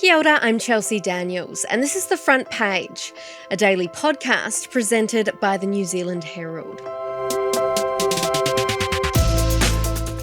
Kia ora, I'm Chelsea Daniels, and this is The Front Page, a daily podcast presented by the New Zealand Herald.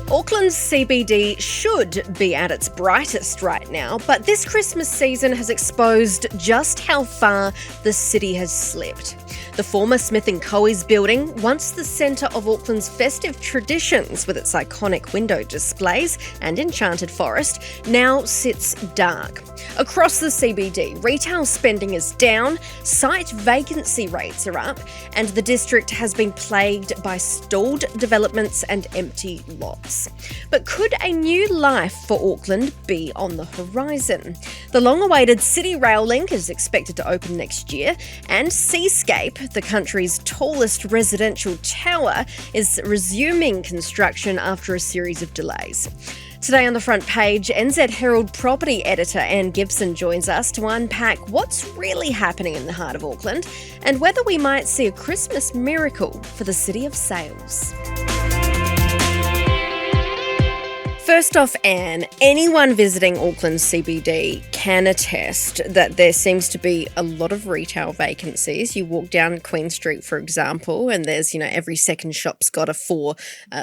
Auckland's CBD should be at its brightest right now, but this Christmas season has exposed just how far the city has slipped. The former Smith and Caughey's building, once the centre of Auckland's festive traditions with its iconic window displays and enchanted forest, now sits dark. Across the CBD, retail spending is down, site vacancy rates are up, and the district has been plagued by stalled developments and empty lots. But could a new life for Auckland be on the horizon? The long-awaited City Rail link is expected to open next year, and Seascape, the country's tallest residential tower, is resuming construction after a series of delays. Today on The Front Page, NZ Herald property editor Anne Gibson joins us to unpack what's really happening in the heart of Auckland and whether we might see a Christmas miracle for the city of sales. First off, Anne, anyone visiting Auckland CBD can attest that there seems to be a lot of retail vacancies. You walk down Queen Street, for example, and there's, every second shop's got a for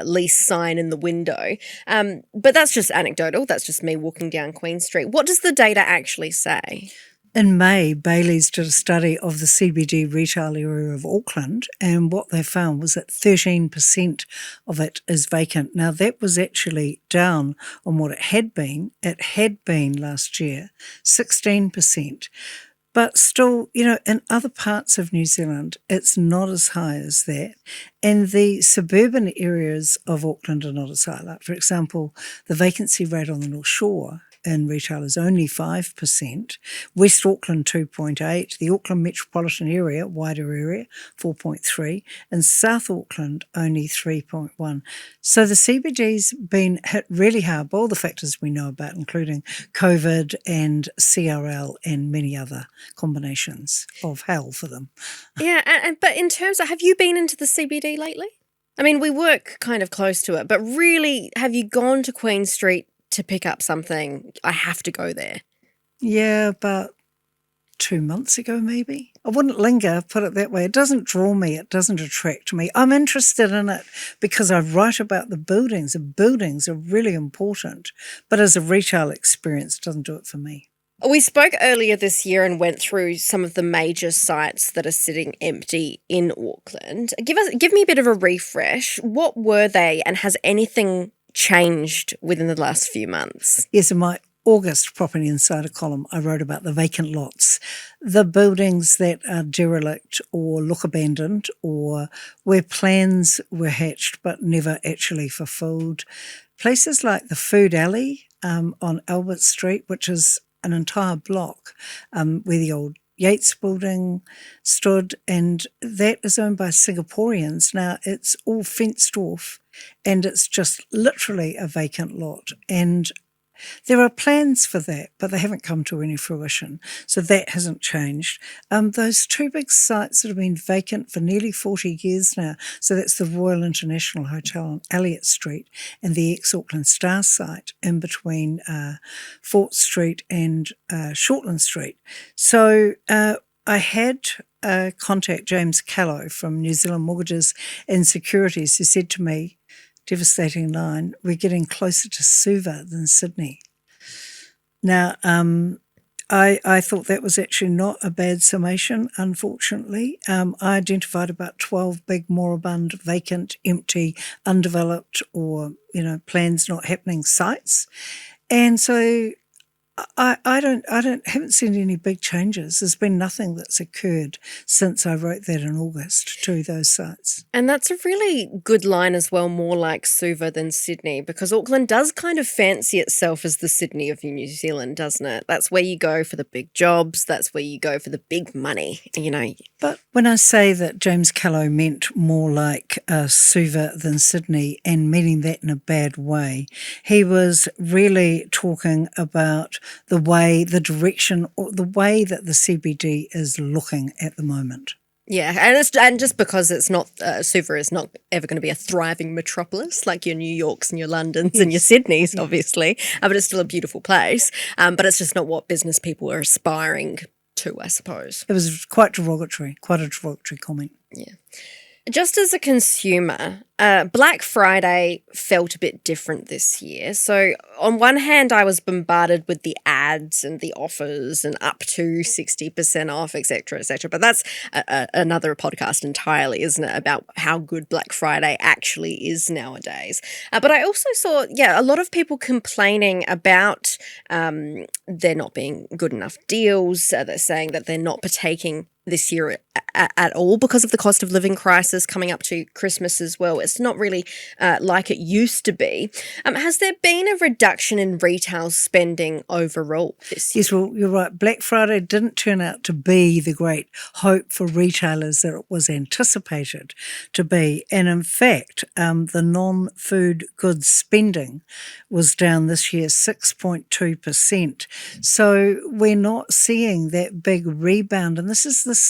lease sign in the window. But that's just anecdotal. That's just me walking down Queen Street. What does the data actually say? In May, Bailey's did a study of the CBD retail area of Auckland, and what they found was that 13% of it is vacant. Now, that was actually down on what it had been. It had been last year 16%. But still, in other parts of New Zealand, it's not as high as that. And the suburban areas of Auckland are not as high. Like, for example, the vacancy rate on the North Shore in retail is only 5%, West Auckland 2.8%, the Auckland metropolitan area, wider area, 4.3%, and South Auckland only 3.1%. So the CBD's been hit really hard by all the factors we know about, including COVID and CRL and many other combinations of hell for them. Yeah, but in terms of, have you been into the CBD lately? I mean, we work kind of close to it, but really, have you gone to Queen Street to pick up something? I have to go there. Yeah, about 2 months ago, maybe. I wouldn't linger, put it that way. It doesn't draw me. It doesn't attract me. I'm interested in it because I write about the buildings. The buildings are really important. But as a retail experience, it doesn't do it for me. We spoke earlier this year and went through some of the major sites that are sitting empty in Auckland. Give me a bit of a refresh. What were they, and has anything changed within the last few months? Yes, in my August Property Insider column, I wrote about the vacant lots, the buildings that are derelict or look abandoned, or where plans were hatched but never actually fulfilled. Places like the Food Alley on Albert Street, which is an entire block where the old Yates building stood, and that is owned by Singaporeans. Now, it's all fenced off and it's just literally a vacant lot. And there are plans for that, but they haven't come to any fruition. So that hasn't changed. Those two big sites that have been vacant for nearly 40 years now, so that's the Royal International Hotel on Elliott Street and the ex-Auckland Star site in between Fort Street and Shortland Street. So I had contact James Callow from New Zealand Mortgages and Securities, who said to me, devastating line, we're getting closer to Suva than Sydney. Now, I thought that was actually not a bad summation, unfortunately. I identified about 12 big, moribund, vacant, empty, undeveloped, or, plans not happening sites. And so I haven't seen any big changes. There's been nothing that's occurred since I wrote that in August to those sites. And that's a really good line as well, more like Suva than Sydney, because Auckland does kind of fancy itself as the Sydney of New Zealand, doesn't it? That's where you go for the big jobs. That's where you go for the big money, But when I say that James Callow meant more like Suva than Sydney, and meaning that in a bad way, he was really talking about the way, the direction, or the way that the CBD is looking at the moment. Yeah, and just because it's not Suva is not ever going to be a thriving metropolis like your New Yorks and your Londons and your Sydneys, obviously, but it's still a beautiful place. But it's just not what business people are aspiring to, I suppose. It was quite a derogatory comment. Yeah. Just as a consumer, Black Friday felt a bit different this year. So on one hand, I was bombarded with the ads and the offers and up to 60% off, et cetera, et cetera. But that's another podcast entirely, isn't it, about how good Black Friday actually is nowadays. But I also saw, a lot of people complaining about there not being good enough deals. They're saying that they're not partaking this year at all because of the cost of living crisis coming up to Christmas as well. It's not really like it used to be. Has there been a reduction in retail spending overall this year? Yes, well, you're right. Black Friday didn't turn out to be the great hope for retailers that it was anticipated to be. And in fact, the non-food goods spending was down this year 6.2%. So we're not seeing that big rebound. And this is this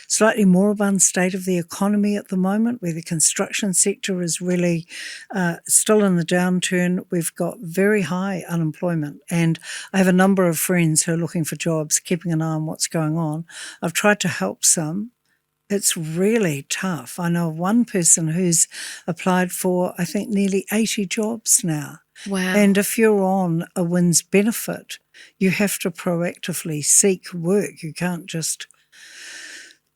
slightly moribund state of the economy at the moment, where the construction sector is really still in the downturn. We've got very high unemployment, and I have a number of friends who are looking for jobs, keeping an eye on what's going on. I've tried to help some. It's really tough. I know one person who's applied for, I think, nearly 80 jobs now. Wow. And if you're on a WINS benefit, you have to proactively seek work. You can't just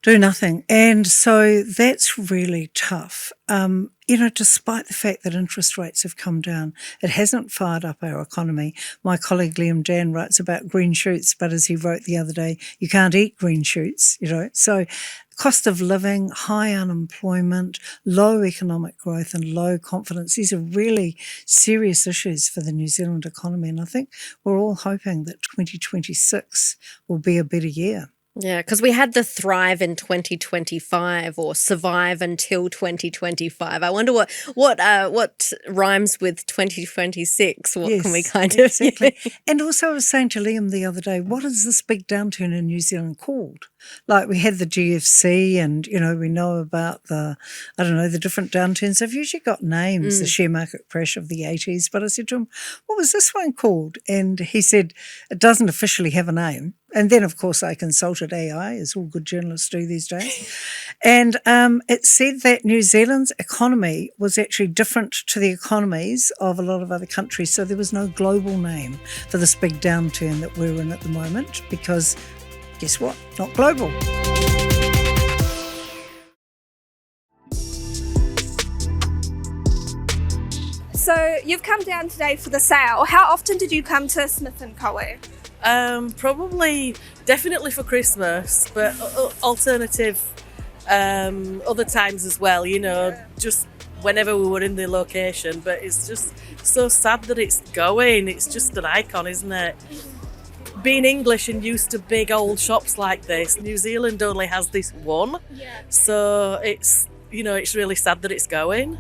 do nothing. And so that's really tough. Despite the fact that interest rates have come down, it hasn't fired up our economy. My colleague Liam Dan writes about green shoots, but as he wrote the other day, you can't eat green shoots, So cost of living, high unemployment, low economic growth and low confidence, these are really serious issues for the New Zealand economy. And I think we're all hoping that 2026 will be a better year. Yeah, because we had the thrive in 2025 or survive until 2025. I wonder what rhymes with 2026. What can we exactly. And also I was saying to Liam the other day, what is this big downturn in New Zealand called? Like we had the GFC and, we know about the different downturns. They've usually got names, the share market crash of the 80s. But I said to him, what was this one called? And he said, it doesn't officially have a name. And then, of course, I consulted AI, as all good journalists do these days. And it said that New Zealand's economy was actually different to the economies of a lot of other countries. So there was no global name for this big downturn that we're in at the moment because, guess what? Not global. So you've come down today for the sale. How often did you come to Smith and Caughey? Definitely for Christmas, but alternative other times as well, just whenever we were in the location. But it's just so sad that it's going. It's just an icon, isn't it? Being English and used to big old shops like this, New Zealand only has this one. Yeah. So it's really sad that it's going.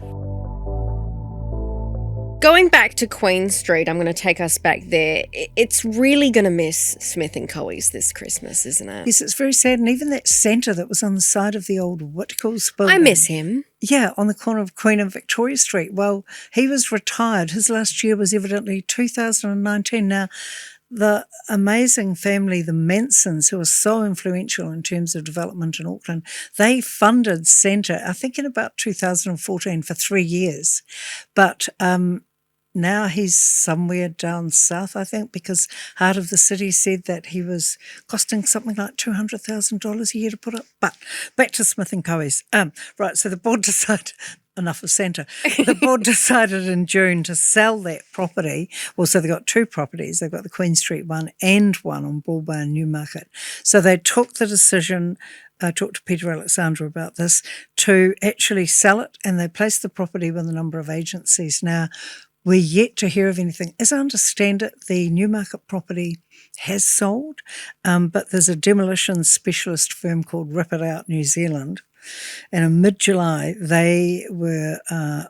Going back to Queen Street, I'm going to take us back there. It's really going to miss Smith and Caughey's this Christmas, isn't it? Yes, it's very sad. And even that centre that was on the side of the old Whitcoulls building. I miss him. Yeah, on the corner of Queen and Victoria Street. Well, he was retired. His last year was evidently 2019. Now, the amazing family, the Mansons, who are so influential in terms of development in Auckland, they funded Centre, I think in about 2014 for 3 years. But now he's somewhere down south, I think, because Heart of the City said that he was costing something like $200,000 a year to put up. But back to Smith and Caughey's. Right, so the board decided... Enough of Santa. The board decided in June to sell that property. Well, so they've got two properties. They've got the Queen Street one and one on Broadbay and Newmarket. So they took the decision, I talked to Peter Alexander about this, to actually sell it, and they placed the property with a number of agencies. Now, we're yet to hear of anything. As I understand it, the Newmarket property has sold, but there's a demolition specialist firm called Rip It Out New Zealand And in mid-July, they were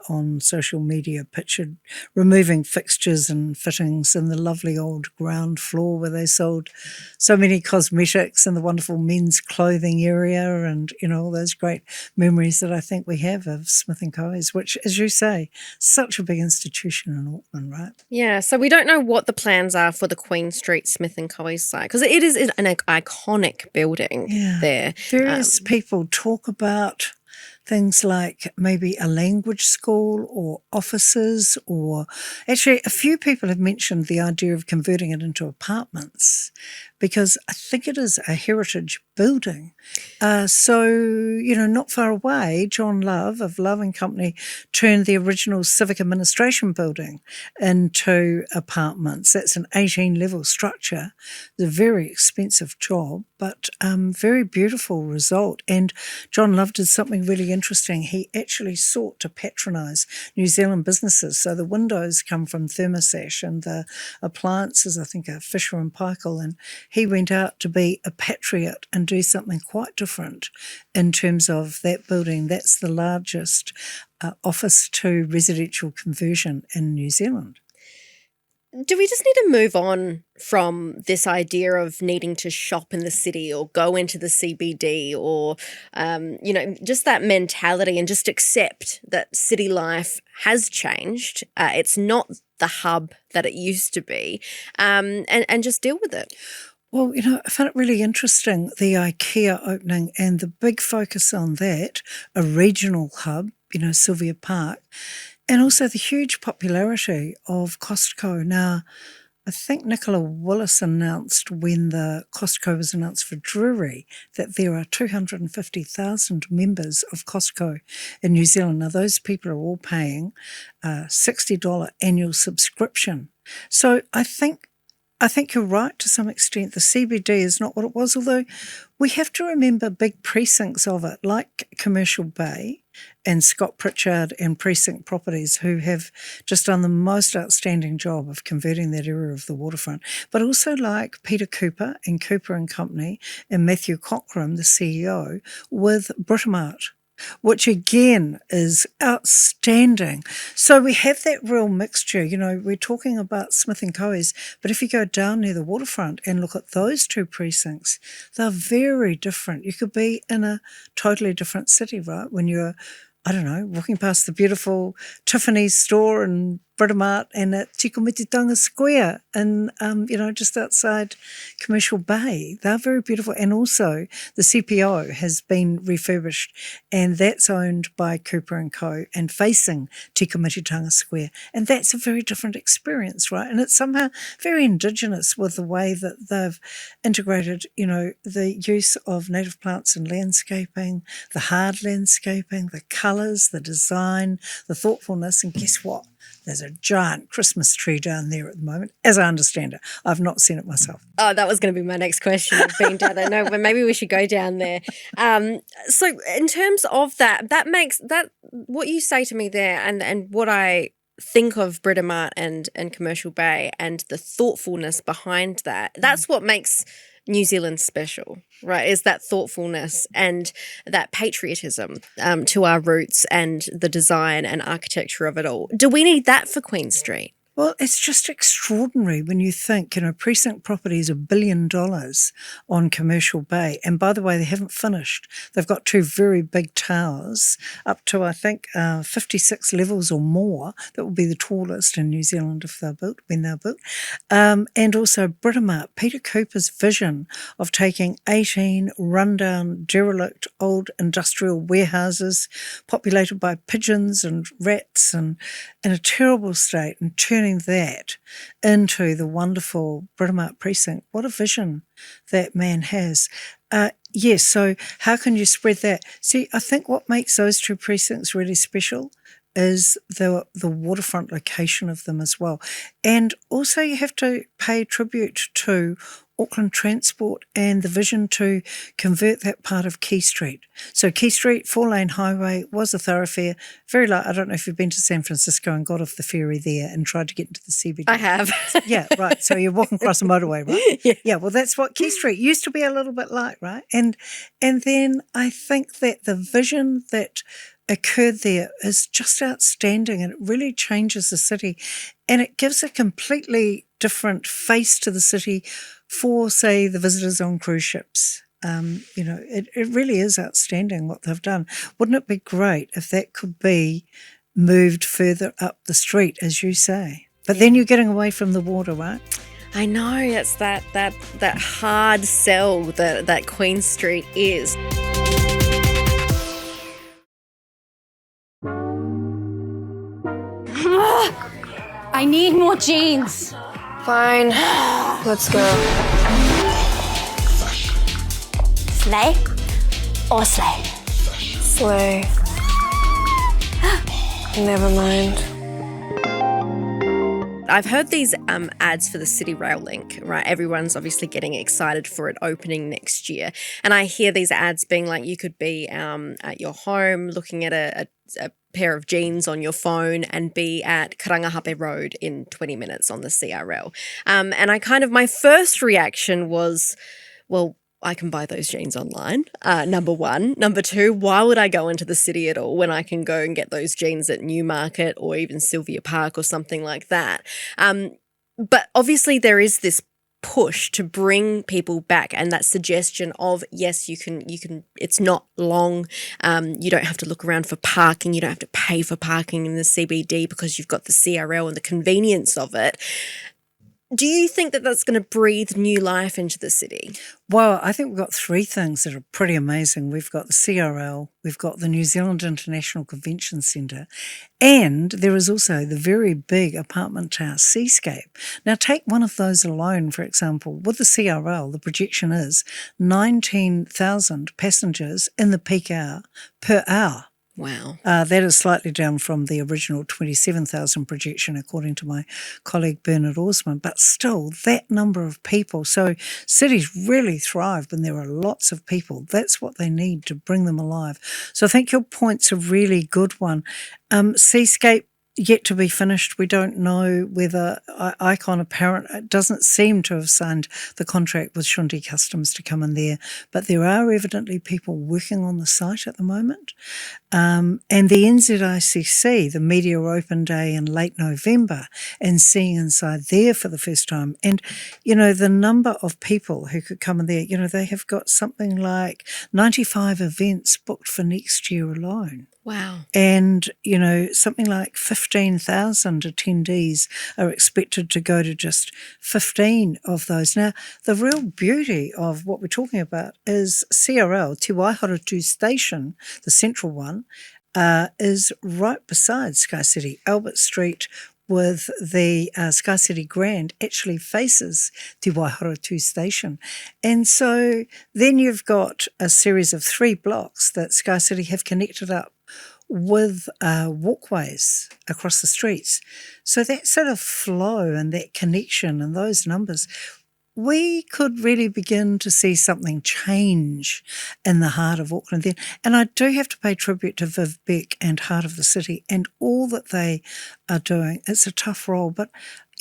on social media pictured removing fixtures and fittings in the lovely old ground floor where they sold so many cosmetics and the wonderful men's clothing area and, all those great memories that I think we have of Smith and Caughey's, which, as you say, such a big institution in Auckland, right? Yeah, so we don't know what the plans are for the Queen Street Smith and Caughey site because it is an iconic building there. Various people talk about things like maybe a language school or offices, or actually a few people have mentioned the idea of converting it into apartments because I think it is a heritage building. Not far away, John Love of Love and Company turned the original civic administration building into apartments. That's an 18-level structure. It's a very expensive job, but very beautiful result. And John Love did something really interesting. He actually sought to patronise New Zealand businesses. So the windows come from Thermosash and the appliances, I think, are Fisher and Paykel. And he went out to be a patriot and do something quite different in terms of that building. That's the largest office to residential conversion in New Zealand. Do we just need to move on from this idea of needing to shop in the city or go into the CBD or, just that mentality and just accept that city life has changed? It's not the hub that it used to be, and just deal with it? Well, I found it really interesting, the IKEA opening and the big focus on that, a regional hub, Sylvia Park, and also the huge popularity of Costco. Now, I think Nicola Willis announced when the Costco was announced for Drury that there are 250,000 members of Costco in New Zealand. Now, those people are all paying a $60 annual subscription. So I think you're right to some extent. The CBD is not what it was, although we have to remember big precincts of it, like Commercial Bay and Scott Pritchard and Precinct Properties, who have just done the most outstanding job of converting that area of the waterfront, but also like Peter Cooper and Cooper and Company and Matthew Cockram, the CEO, with Britomart, which again is outstanding. So we have that real mixture. We're talking about Smith and Caughey's, but if you go down near the waterfront and look at those two precincts, they're very different. You could be in a totally different city, right? When you're, walking past the beautiful Tiffany's store and Britomart and at Tikumititanga Square and, just outside Commercial Bay. They're very beautiful. And also the CPO has been refurbished and that's owned by Cooper & Co. and facing Tikumititanga Square. And that's a very different experience, right? And it's somehow very indigenous with the way that they've integrated, the use of native plants and landscaping, the hard landscaping, the colours, the design, the thoughtfulness. And guess what? There's a giant Christmas tree down there at the moment, as I understand it. I've not seen it myself. Oh, that was going to be my next question. Being down there, no, but maybe we should go down there. So, in terms of that makes that what you say to me there, and what I think of Britomart and Commercial Bay, and the thoughtfulness behind that. That's what makes New Zealand special, right? Is that thoughtfulness and that patriotism to our roots and the design and architecture of it all. Do we need that for Queen Street? Well, it's just extraordinary when you think, Precinct Property is $1 billion on Commercial Bay. And by the way, they haven't finished. They've got two very big towers up to, I think, 56 levels or more. That will be the tallest in New Zealand if they're built, when they're built. And also Britomart, Peter Cooper's vision of taking 18 rundown, derelict, old industrial warehouses populated by pigeons and rats and in a terrible state and turning that into the wonderful Britomart precinct. What a vision that man has. Yes, so how can you spread that? See, I think what makes those two precincts really special is the waterfront location of them as well. And also you have to pay tribute to Auckland Transport and the vision to convert that part of Quay Street. So Quay Street, 4-lane highway, was a thoroughfare. Very I don't know if you've been to San Francisco and got off the ferry there and tried to get into the CBD. I have. Yeah, right. So you're walking across a motorway, right? Yeah. Well, that's what Quay Street used to be a little bit like, right? And then I think that the vision that occurred there is just outstanding, and it really changes the city, and it gives a completely different face to the city for, say, the visitors on cruise ships. It really is outstanding what they've done. Wouldn't it be great if that could be moved further up the street, as you say? But then you're getting away from the water, right? I know, it's that hard sell that Queen Street is. I need more jeans. Fine, let's go. Slay or slay? Slay. Never mind. I've heard these ads for the City Rail Link, right? Everyone's obviously getting excited for it opening next year. And I hear these ads being like, you could be at your home looking at a pair of jeans on your phone and be at Karangahape Road in 20 minutes on the CRL. And my first reaction was, well, I can buy those jeans online, number one. Number two, why would I go into the city at all when I can go and get those jeans at Newmarket or even Sylvia Park or something like that? But obviously there is this push to bring people back, and that suggestion of, yes, you can, it's not long, you don't have to look around for parking, you don't have to pay for parking in the CBD because you've got the CRL and the convenience of it. Do you think that that's going to breathe new life into the city? Well, I think we've got three things that are pretty amazing. We've got the CRL, we've got the New Zealand International Convention Centre, and there is also the very big apartment tower, Seascape. Now, take one of those alone, for example. With the CRL, the projection is 19,000 passengers in the peak hour per hour. Wow. That is slightly down from the original 27,000 projection, according to my colleague Bernard Orsman, but still that number of people. So cities really thrive when there are lots of people. That's what they need to bring them alive. So I think your point's a really good one. Seascape, yet to be finished. We don't know whether Icon Apparent doesn't seem to have signed the contract with Shundi Customs to come in there, but there are evidently people working on the site at the moment. And the NZICC, the Media Open Day in late November, and seeing inside there for the first time. And, the number of people who could come in there, they have got something like 95 events booked for next year alone. Wow. And, something like 15,000 attendees are expected to go to just 15 of those. Now, the real beauty of what we're talking about is CRL, Te Waihoratu Station, the central one, is right beside Sky City. Albert Street with the Sky City Grand actually faces Te Waihoratu Station. And so then you've got a series of 3 blocks that Sky City have connected up with walkways across the streets. So that sort of flow and that connection and those numbers, we could really begin to see something change in the heart of Auckland then. And I do have to pay tribute to Viv Beck and Heart of the City and all that they are doing. It's a tough role, but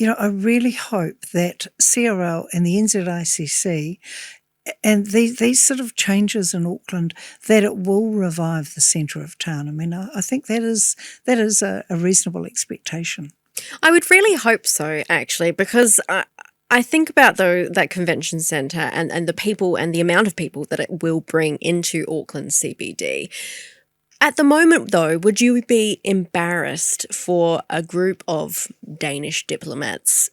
I really hope that CRL and the NZICC and these sort of changes in Auckland, that it will revive the centre of town. I mean, I think that is a reasonable expectation. I would really hope so, actually, because I think about that convention centre and the people and the amount of people that it will bring into Auckland CBD. At the moment, though, would you be embarrassed for a group of Danish diplomats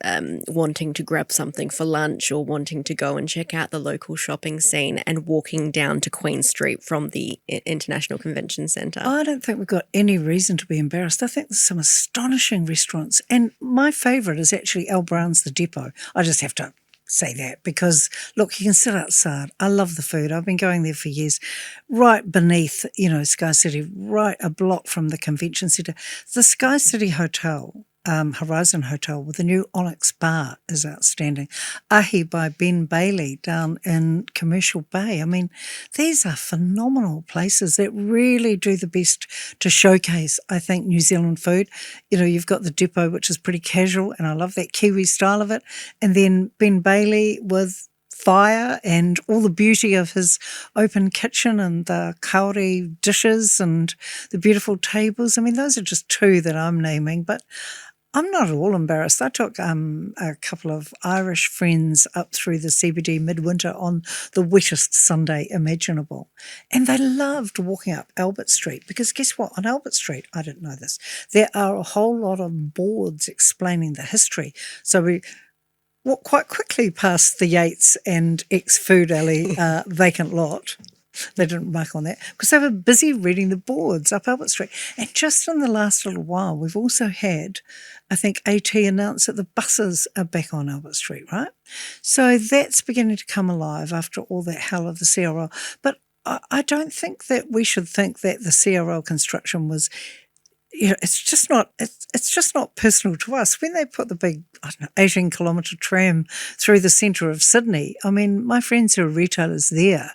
wanting to grab something for lunch or wanting to go and check out the local shopping scene and walking down to Queen Street from the International Convention Centre? I don't think we've got any reason to be embarrassed. I think there's some astonishing restaurants. And my favourite is actually Al Brown's The Depot. I just have to say that because, look, you can sit outside. I love the food. I've been going there for years. Right beneath, Sky City, right a block from the convention centre. The Sky City Hotel Horizon Hotel with the new Onyx Bar is outstanding. Ahi by Ben Bailey down in Commercial Bay. I mean, these are phenomenal places that really do the best to showcase, I think, New Zealand food. You know, you've got the depot, which is pretty casual, and I love that Kiwi style of it. And then Ben Bailey with fire and all the beauty of his open kitchen and the kauri dishes and the beautiful tables. I mean, those are just two that I'm naming, but I'm not at all embarrassed. I took a couple of Irish friends up through the CBD midwinter on the wettest Sunday imaginable, and they loved walking up Albert Street because guess what? On Albert Street, I didn't know this, there are a whole lot of boards explaining the history. So we walked quite quickly past the Yates and ex-Food Alley vacant lot. They didn't mark on that because they were busy reading the boards up Albert Street. And just in the last little while, we've also had, I think, AT announce that the buses are back on Albert Street, right? So that's beginning to come alive after all that hell of the CRL. But I don't think that we should think that the CRL construction was, you know, it's just not personal to us. When they put the big, 18-kilometre tram through the centre of Sydney, I mean, my friends who are retailers there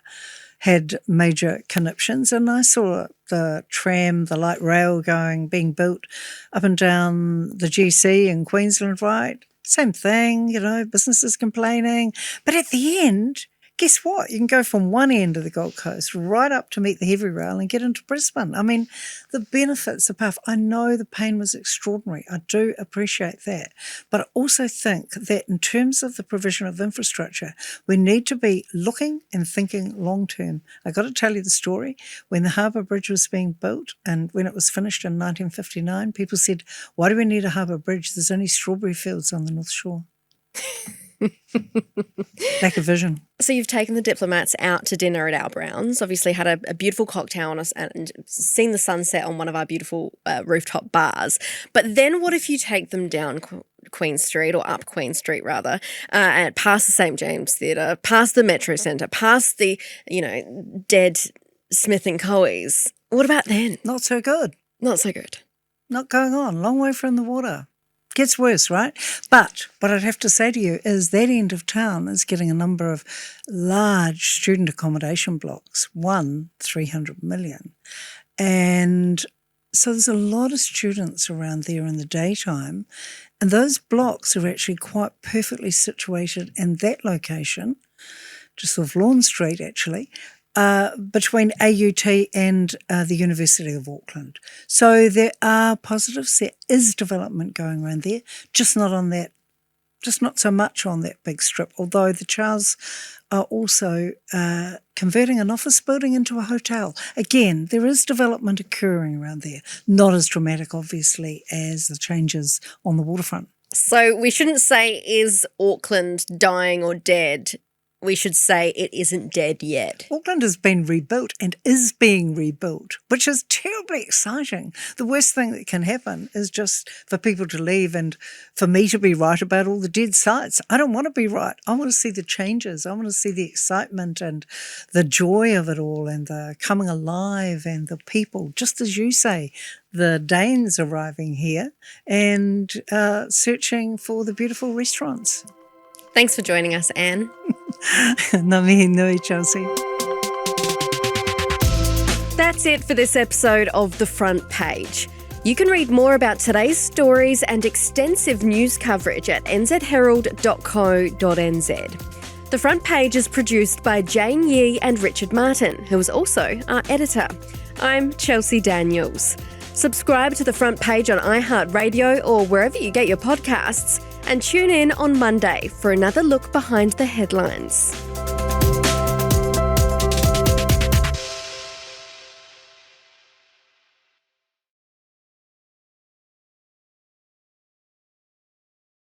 had major conniptions, and I saw the tram, the light rail being built up and down the GC in Queensland, right? Same thing, you know, businesses complaining. But at the end, guess what? You can go from one end of the Gold Coast right up to meet the heavy rail and get into Brisbane. I mean, the benefits are powerful. I know the pain was extraordinary. I do appreciate that. But I also think that in terms of the provision of infrastructure, we need to be looking and thinking long term. I got to tell you the story. When the Harbour Bridge was being built and when it was finished in 1959, people said, why do we need a harbour bridge? There's only strawberry fields on the North Shore. Lack of vision. So you've taken the diplomats out to dinner at our Browns, obviously had a beautiful cocktail on us and seen the sunset on one of our beautiful rooftop bars. But then what if you take them down Queen Street, or up Queen Street rather, and past the St. James Theatre, past the Metro Centre, past the, you know, dead Smith and Caughey's? What about then? Not so good. Not so good. Not going on. Long way from the water. Gets worse, right? But what I'd have to say to you is that end of town is getting a number of large student accommodation blocks, 300 million. And so there's a lot of students around there in the daytime, and those blocks are actually quite perfectly situated in that location, just off Lawn Street actually, between AUT and the University of Auckland. So there are positives. There is development going around there, just not so much on that big strip, although the Charles are also converting an office building into a hotel. Again, there is development occurring around there, not as dramatic, obviously, as the changes on the waterfront. So we shouldn't say, is Auckland dying or dead? We should say it isn't dead yet. Auckland has been rebuilt and is being rebuilt, which is terribly exciting. The worst thing that can happen is just for people to leave and for me to be right about all the dead sites. I don't want to be right. I want to see the changes. I want to see the excitement and the joy of it all and the coming alive and the people, just as you say, the Danes arriving here and searching for the beautiful restaurants. Thanks for joining us, Anne. Ngā mihi nui, Chelsea. That's it for this episode of The Front Page. You can read more about today's stories and extensive news coverage at nzherald.co.nz. The Front Page is produced by Jane Yee and Richard Martin, who is also our editor. I'm Chelsea Daniels. Subscribe to The Front Page on iHeartRadio or wherever you get your podcasts, and tune in on Monday for another look behind the headlines.